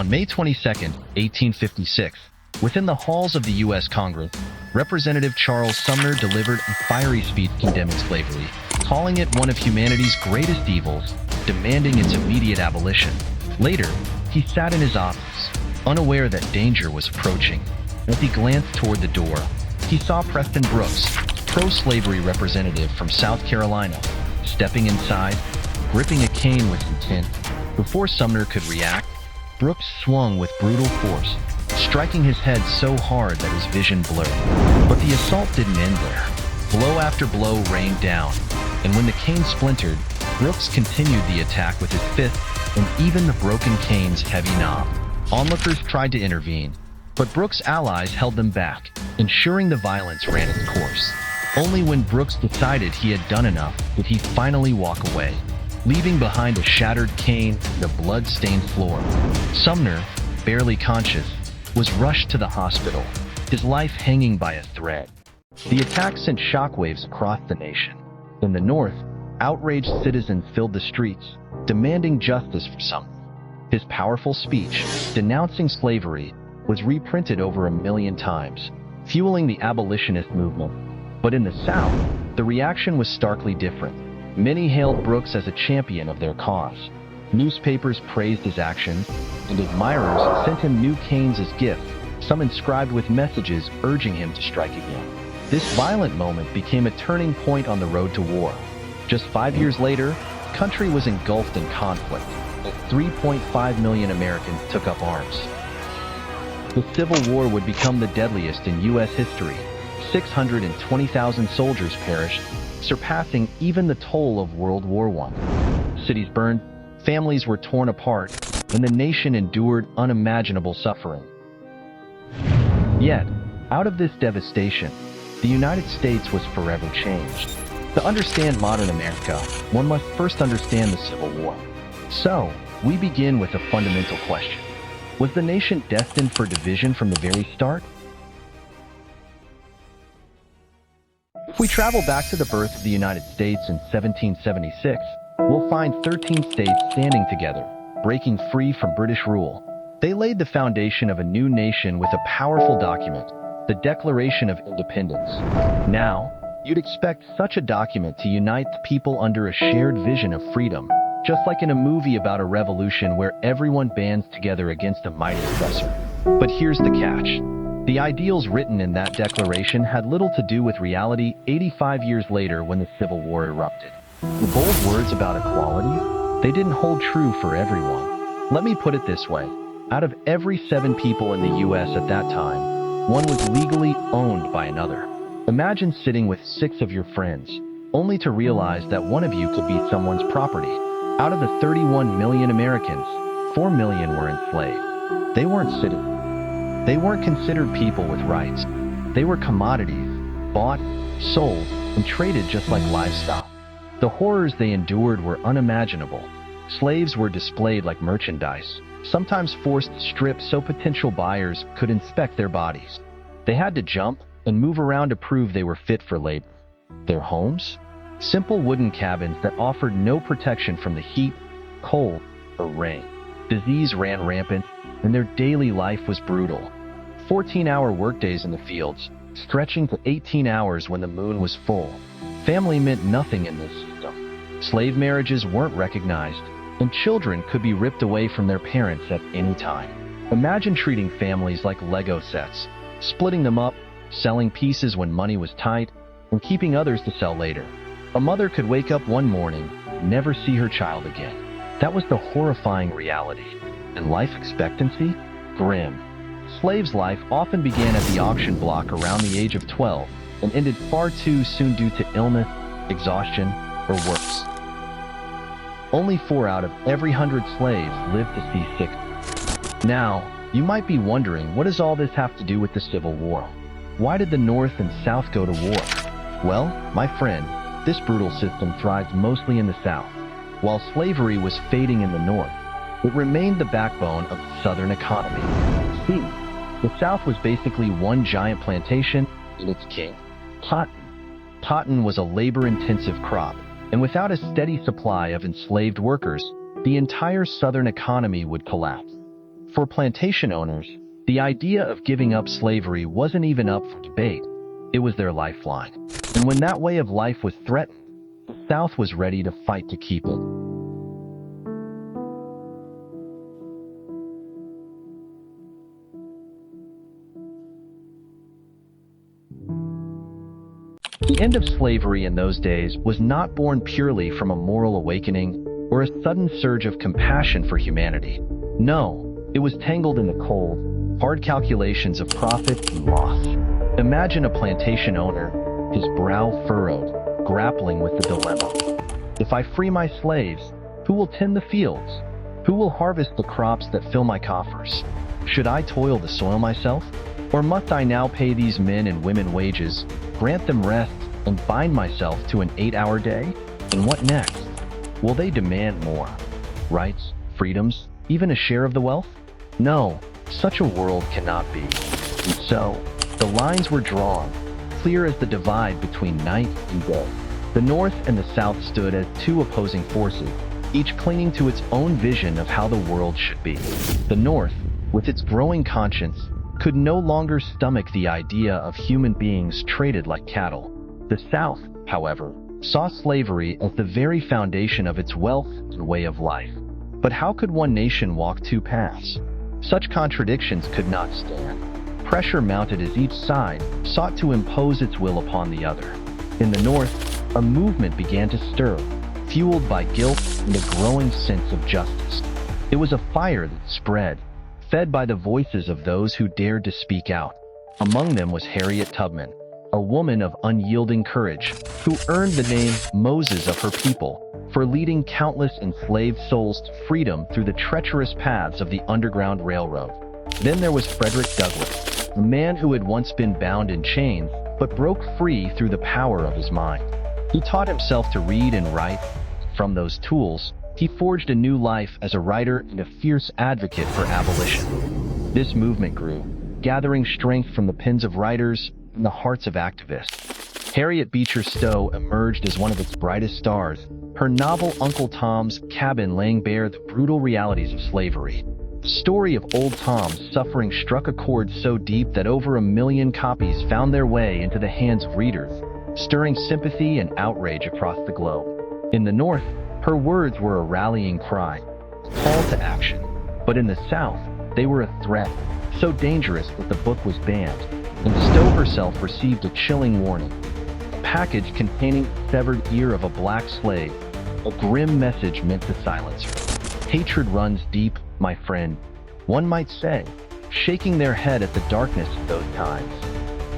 On May 22, 1856, within the halls of the U.S. Congress, Representative Charles Sumner delivered a fiery speech condemning slavery, calling it one of humanity's greatest evils, demanding its immediate abolition. Later, he sat in his office, unaware that danger was approaching. As he glanced toward the door, he saw Preston Brooks, pro-slavery representative from South Carolina, stepping inside, gripping a cane with intent. Before Sumner could react, Brooks swung with brutal force, striking his head so hard that his vision blurred. But the assault didn't end there. Blow after blow rained down, and when the cane splintered, Brooks continued the attack with his fist and even the broken cane's heavy knob. Onlookers tried to intervene, but Brooks' allies held them back, ensuring the violence ran its course. Only when Brooks decided he had done enough did he finally walk away, leaving behind a shattered cane and a blood-stained floor. Sumner, barely conscious, was rushed to the hospital, his life hanging by a thread. The attack sent shockwaves across the nation. In the North, outraged citizens filled the streets, demanding justice for Sumner. His powerful speech, denouncing slavery, was reprinted over 1 million times, fueling the abolitionist movement. But in the South, the reaction was starkly different. Many hailed Brooks as a champion of their cause. Newspapers praised his actions, and admirers sent him new canes as gifts, some inscribed with messages urging him to strike again. This violent moment became a turning point on the road to war. Just 5 years later, the country was engulfed in conflict, and 3.5 million Americans took up arms. The Civil War would become the deadliest in U.S. history. 620,000 soldiers perished, surpassing even the toll of World War I. Cities burned, families were torn apart, and the nation endured unimaginable suffering. Yet, out of this devastation, the United States was forever changed. To understand modern America, one must first understand the Civil War. So, we begin with a fundamental question. Was the nation destined for division from the very start? If we travel back to the birth of the United States in 1776, we'll find 13 states standing together, breaking free from British rule. They laid the foundation of a new nation with a powerful document, the Declaration of Independence. Now, you'd expect such a document to unite the people under a shared vision of freedom, just like in a movie about a revolution where everyone bands together against a mighty oppressor. But here's the catch. The ideals written in that declaration had little to do with reality 85 years later when the Civil War erupted. The bold words about equality, they didn't hold true for everyone. Let me put it this way. Out of every 7 people in the U.S. at that time, one was legally owned by another. Imagine sitting with 6 of your friends, only to realize that one of you could be someone's property. Out of the 31 million Americans, 4 million were enslaved. They weren't citizens. They weren't considered people with rights. They were commodities, bought, sold, and traded just like livestock. The horrors they endured were unimaginable. Slaves were displayed like merchandise, sometimes forced stripped so potential buyers could inspect their bodies. They had to jump and move around to prove they were fit for labor. Their homes? Simple wooden cabins that offered no protection from the heat, cold, or rain. Disease ran rampant, and their daily life was brutal. 14-hour workdays in the fields, stretching to 18 hours when the moon was full. Family meant nothing in this system. Slave marriages weren't recognized, and children could be ripped away from their parents at any time. Imagine treating families like Lego sets, splitting them up, selling pieces when money was tight, and keeping others to sell later. A mother could wake up one morning and never see her child again. That was the horrifying reality. And life expectancy? Grim. Slaves' life often began at the auction block around the age of 12 and ended far too soon due to illness, exhaustion, or worse. Only 4 out of every 100 slaves lived to see 60. Now, you might be wondering, what does all this have to do with the Civil War? Why did the North and South go to war? Well, my friend, this brutal system thrived mostly in the South. While slavery was fading in the North, it remained the backbone of the Southern economy. See, the South was basically one giant plantation and its king, cotton. Cotton was a labor-intensive crop, and without a steady supply of enslaved workers, the entire Southern economy would collapse. For plantation owners, the idea of giving up slavery wasn't even up for debate. It was their lifeline. And when that way of life was threatened, the South was ready to fight to keep it. The end of slavery in those days was not born purely from a moral awakening or a sudden surge of compassion for humanity. No, it was tangled in the cold, hard calculations of profit and loss. Imagine a plantation owner, his brow furrowed, grappling with the dilemma. If I free my slaves, who will tend the fields? Who will harvest the crops that fill my coffers? Should I toil the soil myself? Or must I now pay these men and women wages, grant them rest, and bind myself to an 8-hour day? And what next? Will they demand more? Rights, freedoms, even a share of the wealth? No, such a world cannot be. And so, the lines were drawn, clear as the divide between night and day. The North and the South stood as two opposing forces, each clinging to its own vision of how the world should be. The North, with its growing conscience, could no longer stomach the idea of human beings traded like cattle. The South, however, saw slavery as the very foundation of its wealth and way of life. But how could one nation walk two paths? Such contradictions could not stand. Pressure mounted as each side sought to impose its will upon the other. In the North, a movement began to stir, fueled by guilt and a growing sense of justice. It was a fire that spread, fed by the voices of those who dared to speak out. Among them was Harriet Tubman, a woman of unyielding courage, who earned the name Moses of her people for leading countless enslaved souls to freedom through the treacherous paths of the Underground Railroad. Then there was Frederick Douglass, a man who had once been bound in chains, but broke free through the power of his mind. He taught himself to read and write. From those tools, he forged a new life as a writer and a fierce advocate for abolition. This movement grew, gathering strength from the pens of writers and the hearts of activists. Harriet Beecher Stowe emerged as one of its brightest stars, her novel Uncle Tom's Cabin laying bare the brutal realities of slavery. The story of Old Tom's suffering struck a chord so deep that over 1 million copies found their way into the hands of readers, stirring sympathy and outrage across the globe. In the North, her words were a rallying cry, a call to action. But in the South, they were a threat, so dangerous that the book was banned, and Stowe herself received a chilling warning. A package containing the severed ear of a black slave, a grim message meant to silence her. Hatred runs deep, my friend, one might say, shaking their head at the darkness of those times.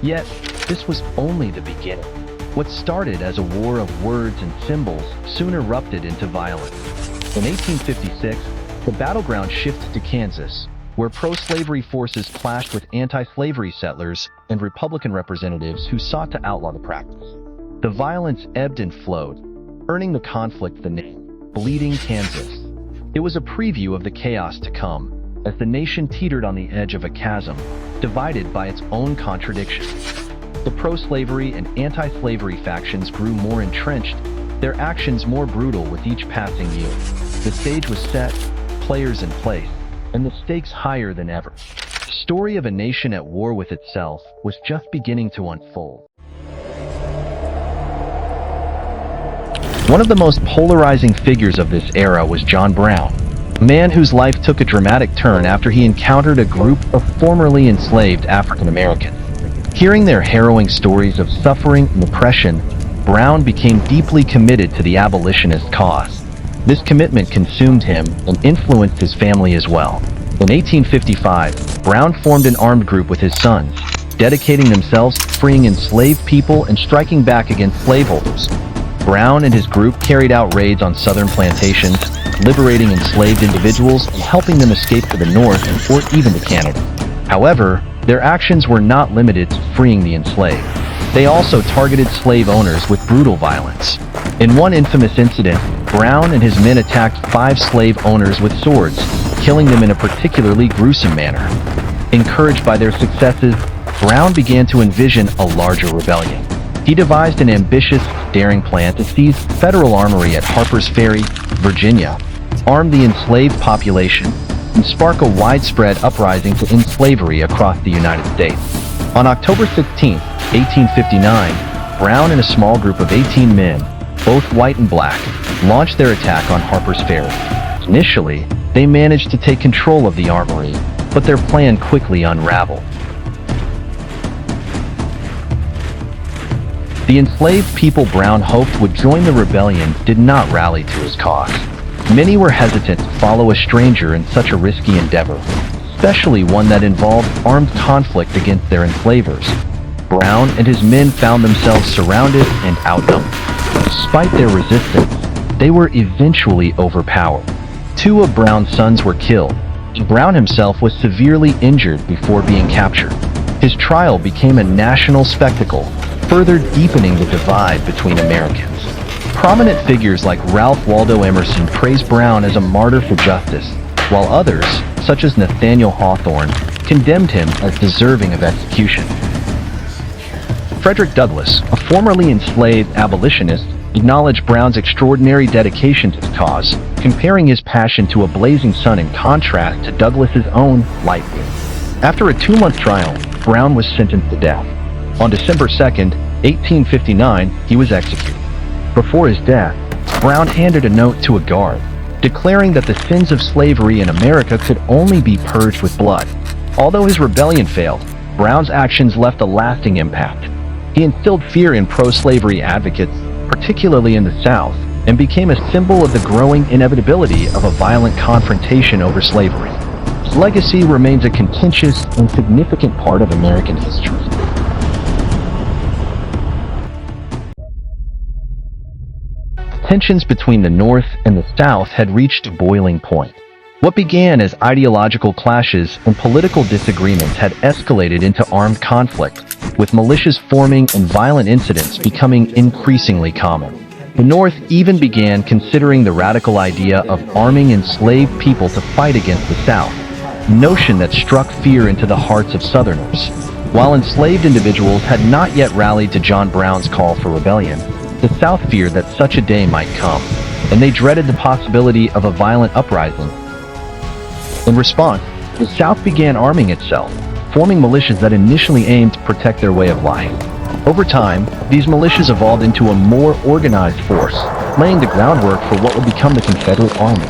Yet, this was only the beginning. What started as a war of words and symbols soon erupted into violence. In 1856, the battleground shifted to Kansas, where pro-slavery forces clashed with anti-slavery settlers and Republican representatives who sought to outlaw the practice. The violence ebbed and flowed, earning the conflict the name Bleeding Kansas. It was a preview of the chaos to come, as the nation teetered on the edge of a chasm, divided by its own contradictions. The pro-slavery and anti-slavery factions grew more entrenched, their actions more brutal with each passing year. The stage was set, players in place, and the stakes higher than ever. The story of a nation at war with itself was just beginning to unfold. One of the most polarizing figures of this era was John Brown, a man whose life took a dramatic turn after he encountered a group of formerly enslaved African Americans. Hearing their harrowing stories of suffering and oppression, Brown became deeply committed to the abolitionist cause. This commitment consumed him and influenced his family as well. In 1855, Brown formed an armed group with his sons, dedicating themselves to freeing enslaved people and striking back against slaveholders. Brown and his group carried out raids on southern plantations, liberating enslaved individuals and helping them escape to the north or even to Canada. However, their actions were not limited to freeing the enslaved. They also targeted slave owners with brutal violence. In one infamous incident, Brown and his men attacked 5 slave owners with swords, killing them in a particularly gruesome manner. Encouraged by their successes, Brown began to envision a larger rebellion. He devised an ambitious, daring plan to seize federal armory at Harper's Ferry, Virginia, arm the enslaved population, and spark a widespread uprising to end slavery across the United States. On October 16, 1859, Brown and a small group of 18 men, both white and black, launched their attack on Harper's Ferry. Initially, they managed to take control of the armory, but their plan quickly unraveled. The enslaved people Brown hoped would join the rebellion did not rally to his cause. Many were hesitant to follow a stranger in such a risky endeavor, especially one that involved armed conflict against their enslavers. Brown and his men found themselves surrounded and outnumbered. Despite their resistance, they were eventually overpowered. 2 of Brown's sons were killed, and Brown himself was severely injured before being captured. His trial became a national spectacle, further deepening the divide between Americans. Prominent figures like Ralph Waldo Emerson praised Brown as a martyr for justice, while others, such as Nathaniel Hawthorne, condemned him as deserving of execution. Frederick Douglass, a formerly enslaved abolitionist, acknowledged Brown's extraordinary dedication to the cause, comparing his passion to a blazing sun in contrast to Douglass's own light beam. After a 2-month trial, Brown was sentenced to death. On December 2, 1859, he was executed. Before his death, Brown handed a note to a guard, declaring that the sins of slavery in America could only be purged with blood. Although his rebellion failed, Brown's actions left a lasting impact. He instilled fear in pro-slavery advocates, particularly in the South, and became a symbol of the growing inevitability of a violent confrontation over slavery. His legacy remains a contentious and significant part of American history. Tensions between the North and the South had reached a boiling point. What began as ideological clashes and political disagreements had escalated into armed conflict, with militias forming and violent incidents becoming increasingly common. The North even began considering the radical idea of arming enslaved people to fight against the South, a notion that struck fear into the hearts of Southerners. While enslaved individuals had not yet rallied to John Brown's call for rebellion, the South feared that such a day might come, and they dreaded the possibility of a violent uprising. In response, the South began arming itself, forming militias that initially aimed to protect their way of life. Over time, these militias evolved into a more organized force, laying the groundwork for what would become the Confederate Army.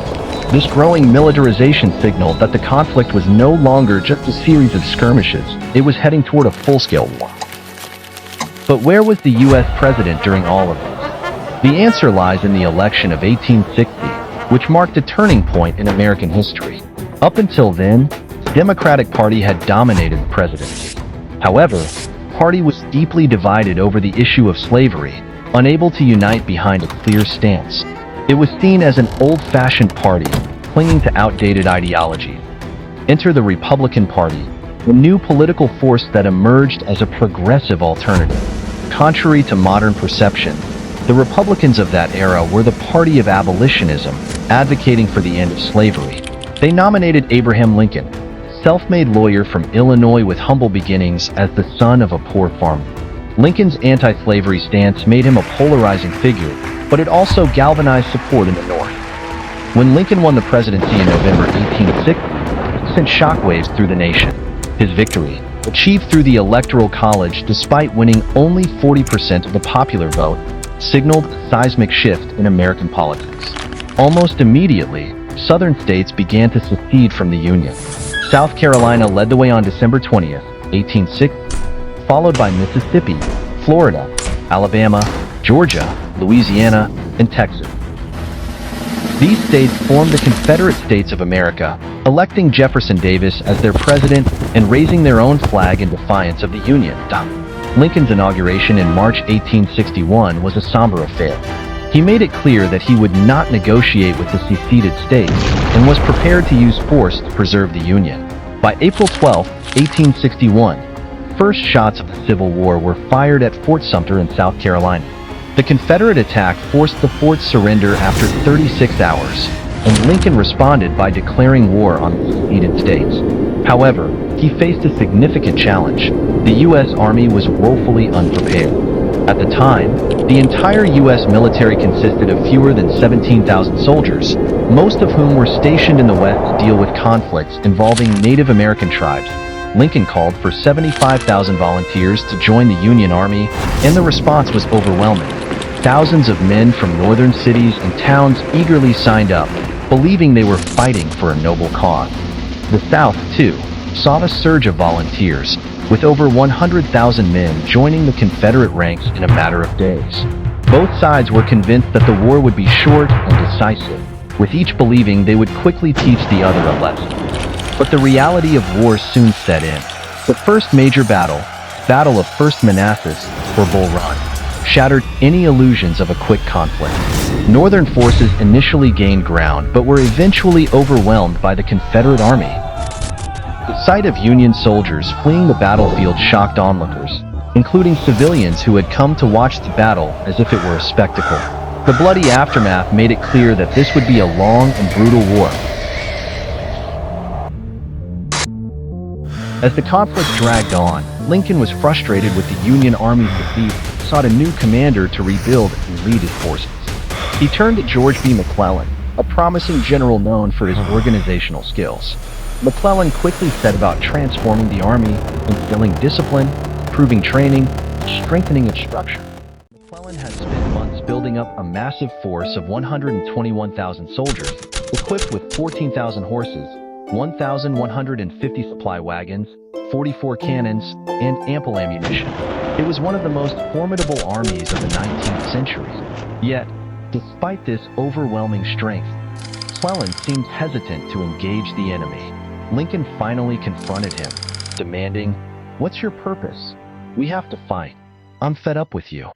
This growing militarization signaled that the conflict was no longer just a series of skirmishes, it was heading toward a full-scale war. But where was the U.S. president during all of this? The answer lies in the election of 1860, which marked a turning point in American history. Up until then, the Democratic Party had dominated the presidency. However, the party was deeply divided over the issue of slavery, unable to unite behind a clear stance. It was seen as an old-fashioned party, clinging to outdated ideologies. Enter the Republican Party, a new political force that emerged as a progressive alternative. Contrary to modern perception, the Republicans of that era were the party of abolitionism, advocating for the end of slavery. They nominated Abraham Lincoln, a self-made lawyer from Illinois with humble beginnings, as the son of a poor farmer. Lincoln's anti-slavery stance made him a polarizing figure, but it also galvanized support in the North. When Lincoln won the presidency in November 1860, it sent shockwaves through the nation. His victory, achieved through the Electoral College despite winning only 40% of the popular vote, signaled a seismic shift in American politics. Almost immediately, Southern states began to secede from the Union. South Carolina led the way on December 20, 1860, followed by Mississippi, Florida, Alabama, Georgia, Louisiana, and Texas. These states formed the Confederate States of America, electing Jefferson Davis as their president and raising their own flag in defiance of the Union. Lincoln's inauguration in March 1861 was a somber affair. He made it clear that he would not negotiate with the seceded states and was prepared to use force to preserve the Union. By April 12, 1861, first shots of the Civil War were fired at Fort Sumter in South Carolina. The Confederate attack forced the fort's surrender after 36 hours, and Lincoln responded by declaring war on the seceded states. However, he faced a significant challenge. The U.S. Army was woefully unprepared. At the time, the entire U.S. military consisted of fewer than 17,000 soldiers, most of whom were stationed in the West to deal with conflicts involving Native American tribes. Lincoln called for 75,000 volunteers to join the Union Army, and the response was overwhelming. Thousands of men from northern cities and towns eagerly signed up, believing they were fighting for a noble cause. The South, too, saw a surge of volunteers, with over 100,000 men joining the Confederate ranks in a matter of days. Both sides were convinced that the war would be short and decisive, with each believing they would quickly teach the other a lesson. But the reality of war soon set in. The first major battle, Battle of First Manassas, or Bull Run, shattered any illusions of a quick conflict. Northern forces initially gained ground, but were eventually overwhelmed by the Confederate Army. The sight of Union soldiers fleeing the battlefield shocked onlookers, including civilians who had come to watch the battle as if it were a spectacle. The bloody aftermath made it clear that this would be a long and brutal war. As the conflict dragged on, Lincoln was frustrated with the Union Army's defeat and sought a new commander to rebuild and lead his forces. He turned to George B. McClellan, a promising general known for his organizational skills. McClellan quickly set about transforming the army, instilling discipline, improving training, and strengthening its structure. McClellan had spent months building up a massive force of 121,000 soldiers, equipped with 14,000 horses, 1,150 supply wagons, 44 cannons, and ample ammunition. It was one of the most formidable armies of the 19th century. Yet, despite this overwhelming strength, McClellan seemed hesitant to engage the enemy. Lincoln finally confronted him, demanding, "What's your purpose? We have to fight. I'm fed up with you."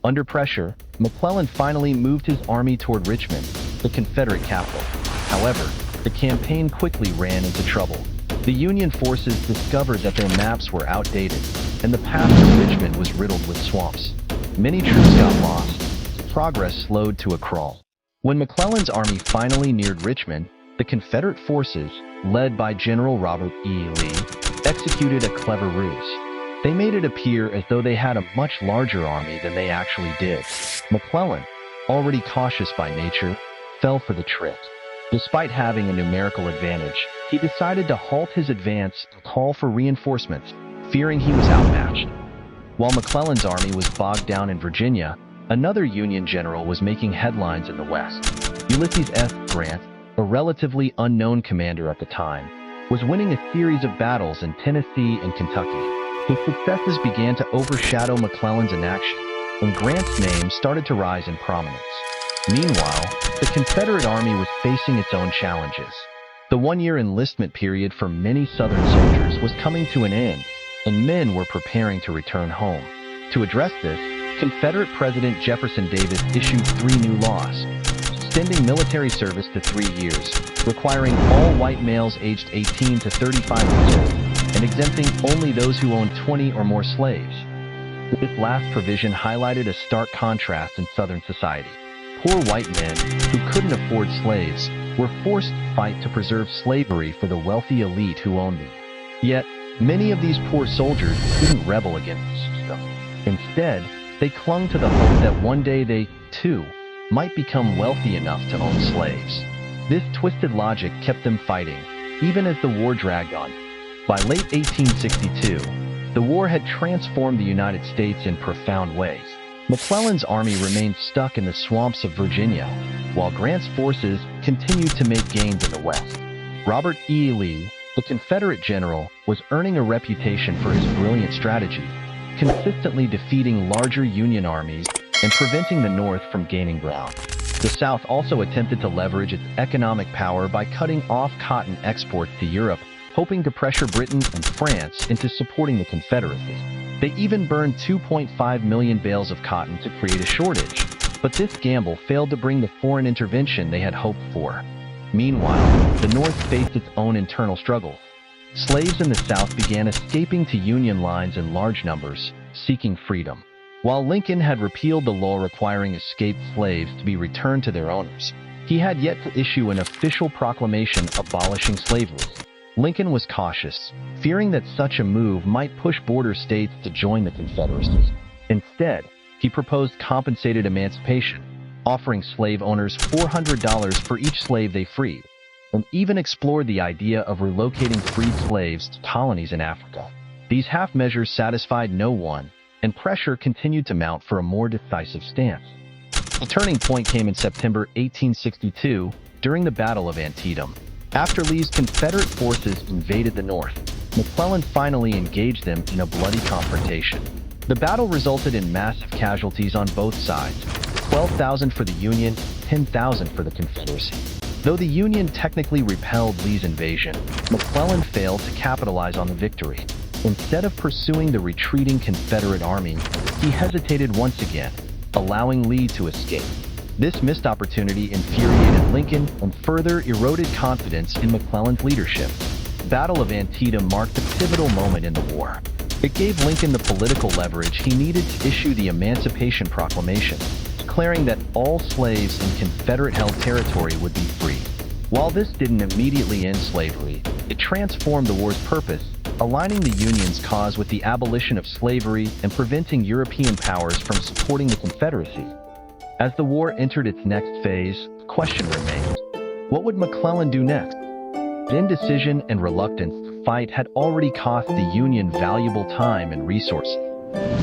Under pressure, McClellan finally moved his army toward Richmond, the Confederate capital. However, the campaign quickly ran into trouble. The Union forces discovered that their maps were outdated, and the path to Richmond was riddled with swamps. Many troops got lost. Progress slowed to a crawl. When McClellan's army finally neared Richmond, the Confederate forces, led by General Robert E. Lee, executed a clever ruse. They made it appear as though they had a much larger army than they actually did. McClellan, already cautious by nature, fell for the trick. Despite having a numerical advantage, he decided to halt his advance and call for reinforcements, fearing he was outmatched. While McClellan's army was bogged down in Virginia, another Union general was making headlines in the West. Ulysses S. Grant, a relatively unknown commander at the time, was winning a series of battles in Tennessee and Kentucky. His successes began to overshadow McClellan's inaction, and Grant's name started to rise in prominence. Meanwhile, the Confederate Army was facing its own challenges. The one-year enlistment period for many Southern soldiers was coming to an end, and men were preparing to return home. To address this, Confederate President Jefferson Davis issued 3 new laws, extending military service to 3 years, requiring all white males aged 18 to 35 years old, and exempting only those who owned 20 or more slaves. This last provision highlighted a stark contrast in Southern society. Poor white men, who couldn't afford slaves, were forced to fight to preserve slavery for the wealthy elite who owned them. Yet, many of these poor soldiers didn't rebel against the system. Instead, they clung to the hope that one day they, too, might become wealthy enough to own slaves. This twisted logic kept them fighting, even as the war dragged on. By late 1862, the war had transformed the United States in profound ways. McClellan's army remained stuck in the swamps of Virginia, while Grant's forces continued to make gains in the West. Robert E. Lee, the Confederate general, was earning a reputation for his brilliant strategy, consistently defeating larger Union armies and preventing the North from gaining ground. The South also attempted to leverage its economic power by cutting off cotton exports to Europe, hoping to pressure Britain and France into supporting the Confederacy. They even burned 2.5 million bales of cotton to create a shortage, but this gamble failed to bring the foreign intervention they had hoped for. Meanwhile, the North faced its own internal struggles. Slaves in the South began escaping to Union lines in large numbers, seeking freedom. While Lincoln had repealed the law requiring escaped slaves to be returned to their owners, he had yet to issue an official proclamation abolishing slavery. Lincoln was cautious, fearing that such a move might push border states to join the Confederacy. Instead, he proposed compensated emancipation, offering slave owners $400 for each slave they freed, and even explored the idea of relocating freed slaves to colonies in Africa. These half measures satisfied no one, and pressure continued to mount for a more decisive stance. The turning point came in September 1862 during the Battle of Antietam. After Lee's Confederate forces invaded the North, McClellan finally engaged them in a bloody confrontation. The battle resulted in massive casualties on both sides, 12,000 for the Union, 10,000 for the Confederacy. Though the Union technically repelled Lee's invasion, McClellan failed to capitalize on the victory. Instead of pursuing the retreating Confederate army, he hesitated once again, allowing Lee to escape. This missed opportunity infuriated Lincoln and further eroded confidence in McClellan's leadership. The Battle of Antietam marked a pivotal moment in the war. It gave Lincoln the political leverage he needed to issue the Emancipation Proclamation, declaring that all slaves in Confederate-held territory would be free. While this didn't immediately end slavery, it transformed the war's purpose, aligning the Union's cause with the abolition of slavery and preventing European powers from supporting the Confederacy. As the war entered its next phase, the question remained: what would McClellan do next? Indecision and reluctance to fight had already cost the Union valuable time and resources.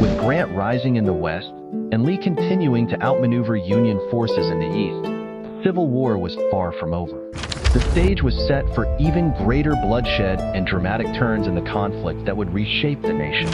With Grant rising in the West and Lee continuing to outmaneuver Union forces in the East, the Civil War was far from over. The stage was set for even greater bloodshed and dramatic turns in the conflict that would reshape the nation.